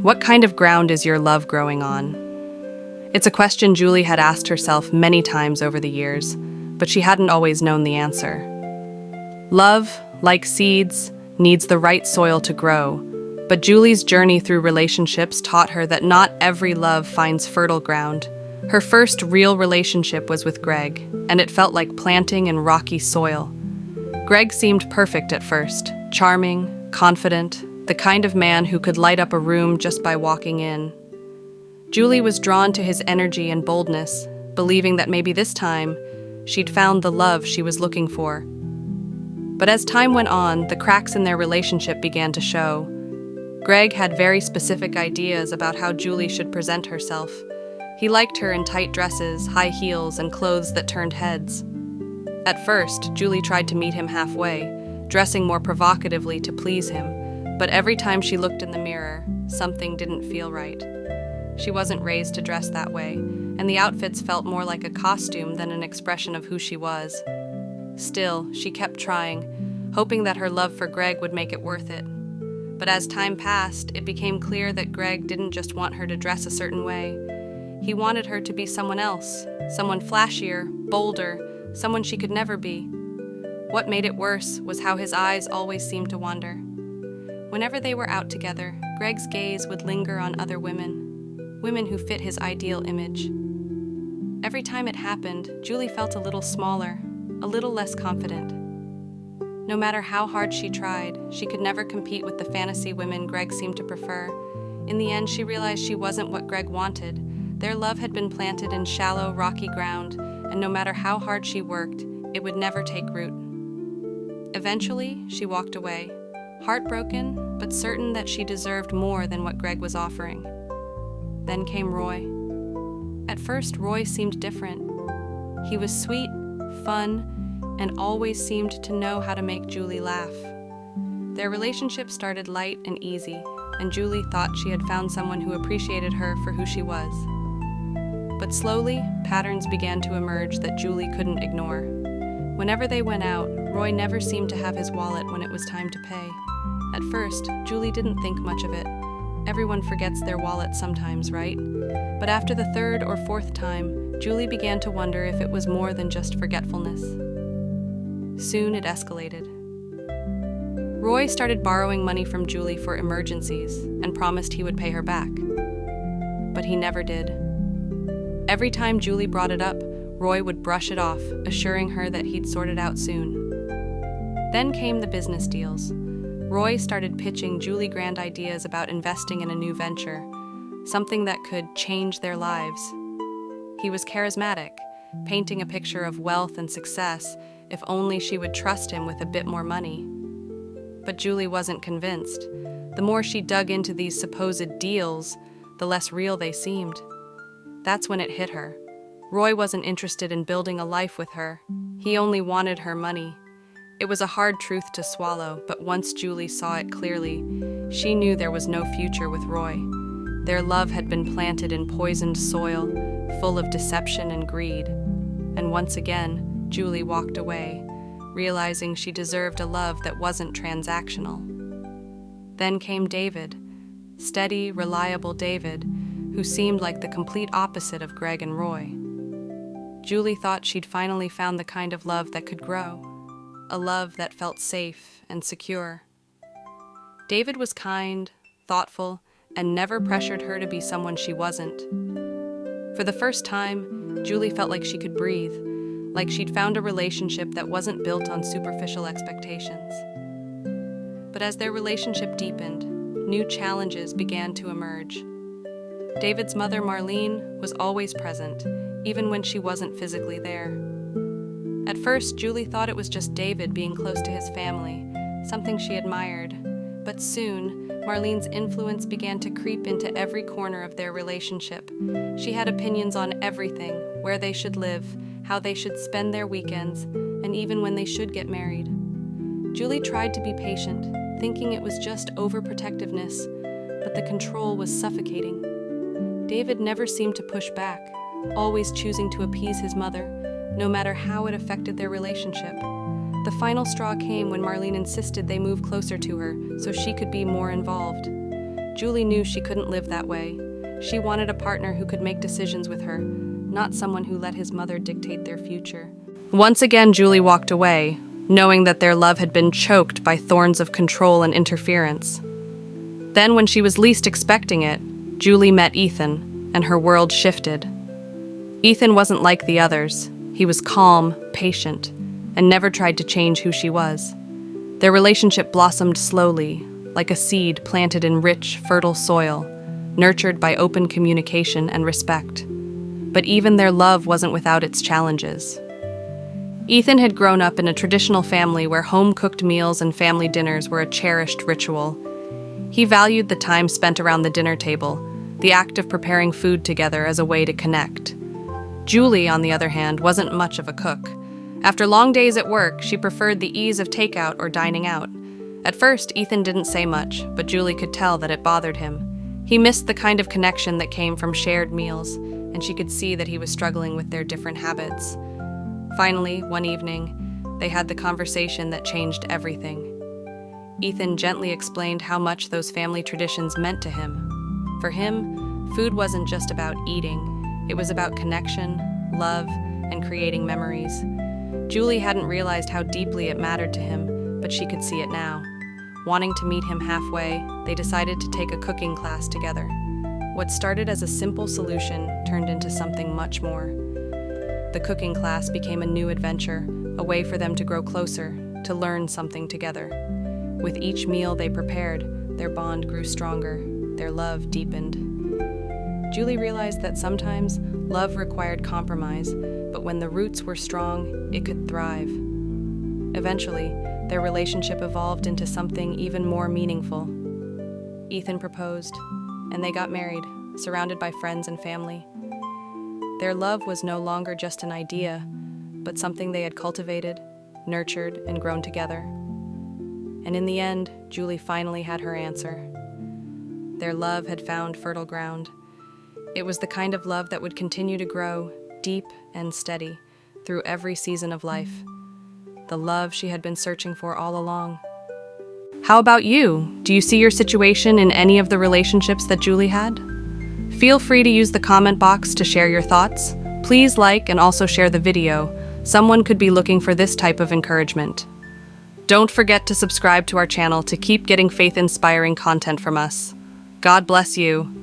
What kind of ground is your love growing on? It's a question Julie had asked herself many times over the years, but she hadn't always known the answer. Love, like seeds, needs the right soil to grow, but Julie's journey through relationships taught her that not every love finds fertile ground. Her first real relationship was with Greg, and it felt like planting in rocky soil. Greg seemed perfect at first, charming, confident, the kind of man who could light up a room just by walking in. Julie was drawn to his energy and boldness, believing that maybe this time she'd found the love she was looking for. But as time went on, the cracks in their relationship began to show. Greg had very specific ideas about how Julie should present herself. He liked her in tight dresses, high heels, and clothes that turned heads. At first, Julie tried to meet him halfway, dressing more provocatively to please him. But every time she looked in the mirror, something didn't feel right. She wasn't raised to dress that way, and the outfits felt more like a costume than an expression of who she was. Still, she kept trying, hoping that her love for Greg would make it worth it. But as time passed, it became clear that Greg didn't just want her to dress a certain way. He wanted her to be someone else, someone flashier, bolder, someone she could never be. What made it worse was how his eyes always seemed to wander. Whenever they were out together, Greg's gaze would linger on other women who fit his ideal image. Every time it happened, Julie felt a little smaller, a little less confident. No matter how hard she tried, she could never compete with the fantasy women Greg seemed to prefer. In the end, she realized she wasn't what Greg wanted. Their love had been planted in shallow, rocky ground, and no matter how hard she worked, it would never take root. Eventually, she walked away, heartbroken, but certain that she deserved more than what Greg was offering. Then came Roy. At first, Roy seemed different. He was sweet, fun, and always seemed to know how to make Julie laugh. Their relationship started light and easy, and Julie thought she had found someone who appreciated her for who she was. But slowly, patterns began to emerge that Julie couldn't ignore. Whenever they went out, Roy never seemed to have his wallet when it was time to pay. At first, Julie didn't think much of it. Everyone forgets their wallet sometimes, right? But after the third or fourth time, Julie began to wonder if it was more than just forgetfulness. Soon it escalated. Roy started borrowing money from Julie for emergencies and promised he would pay her back. But he never did. Every time Julie brought it up, Roy would brush it off, assuring her that he'd sort it out soon. Then came the business deals. Roy started pitching Julie grand ideas about investing in a new venture, something that could change their lives. He was charismatic, painting a picture of wealth and success if only she would trust him with a bit more money. But Julie wasn't convinced. The more she dug into these supposed deals, the less real they seemed. That's when it hit her. Roy wasn't interested in building a life with her. He only wanted her money. It was a hard truth to swallow, but once Julie saw it clearly, she knew there was no future with Roy. Their love had been planted in poisoned soil, full of deception and greed. And once again, Julie walked away, realizing she deserved a love that wasn't transactional. Then came David, steady, reliable David, who seemed like the complete opposite of Greg and Roy. Julie thought she'd finally found the kind of love that could grow, a love that felt safe and secure. David was kind, thoughtful, and never pressured her to be someone she wasn't. For the first time, Julie felt like she could breathe, like she'd found a relationship that wasn't built on superficial expectations. But as their relationship deepened, new challenges began to emerge. David's mother, Marlene, was always present, even when she wasn't physically there. At first, Julie thought it was just David being close to his family, something she admired. But soon, Marlene's influence began to creep into every corner of their relationship. She had opinions on everything, where they should live, how they should spend their weekends, and even when they should get married. Julie tried to be patient, thinking it was just overprotectiveness, but the control was suffocating. David never seemed to push back, always choosing to appease his mother, no matter how it affected their relationship. The final straw came when Marlene insisted they move closer to her so she could be more involved. Julie knew she couldn't live that way. She wanted a partner who could make decisions with her, not someone who let his mother dictate their future. Once again, Julie walked away, knowing that their love had been choked by thorns of control and interference. Then, when she was least expecting it, Julie met Ethan, and her world shifted. Ethan wasn't like the others. He was calm, patient, and never tried to change who she was. Their relationship blossomed slowly, like a seed planted in rich, fertile soil, nurtured by open communication and respect. But even their love wasn't without its challenges. Ethan had grown up in a traditional family where home-cooked meals and family dinners were a cherished ritual. He valued the time spent around the dinner table, the act of preparing food together as a way to connect. Julie, on the other hand, wasn't much of a cook. After long days at work, she preferred the ease of takeout or dining out. At first, Ethan didn't say much, but Julie could tell that it bothered him. He missed the kind of connection that came from shared meals, and she could see that he was struggling with their different habits. Finally, one evening, they had the conversation that changed everything. Ethan gently explained how much those family traditions meant to him. For him, food wasn't just about eating. It was about connection, love, and creating memories. Julie hadn't realized how deeply it mattered to him, but she could see it now. Wanting to meet him halfway, they decided to take a cooking class together. What started as a simple solution turned into something much more. The cooking class became a new adventure, a way for them to grow closer, to learn something together. With each meal they prepared, their bond grew stronger, their love deepened. Julie realized that sometimes love required compromise, but when the roots were strong, it could thrive. Eventually, their relationship evolved into something even more meaningful. Ethan proposed, and they got married, surrounded by friends and family. Their love was no longer just an idea, but something they had cultivated, nurtured, and grown together. And in the end, Julie finally had her answer. Their love had found fertile ground. It was the kind of love that would continue to grow, deep and steady, through every season of life. The love she had been searching for all along. How about you? Do you see your situation in any of the relationships that Julie had? Feel free to use the comment box to share your thoughts. Please like and also share the video. Someone could be looking for this type of encouragement. Don't forget to subscribe to our channel to keep getting faith-inspiring content from us. God bless you.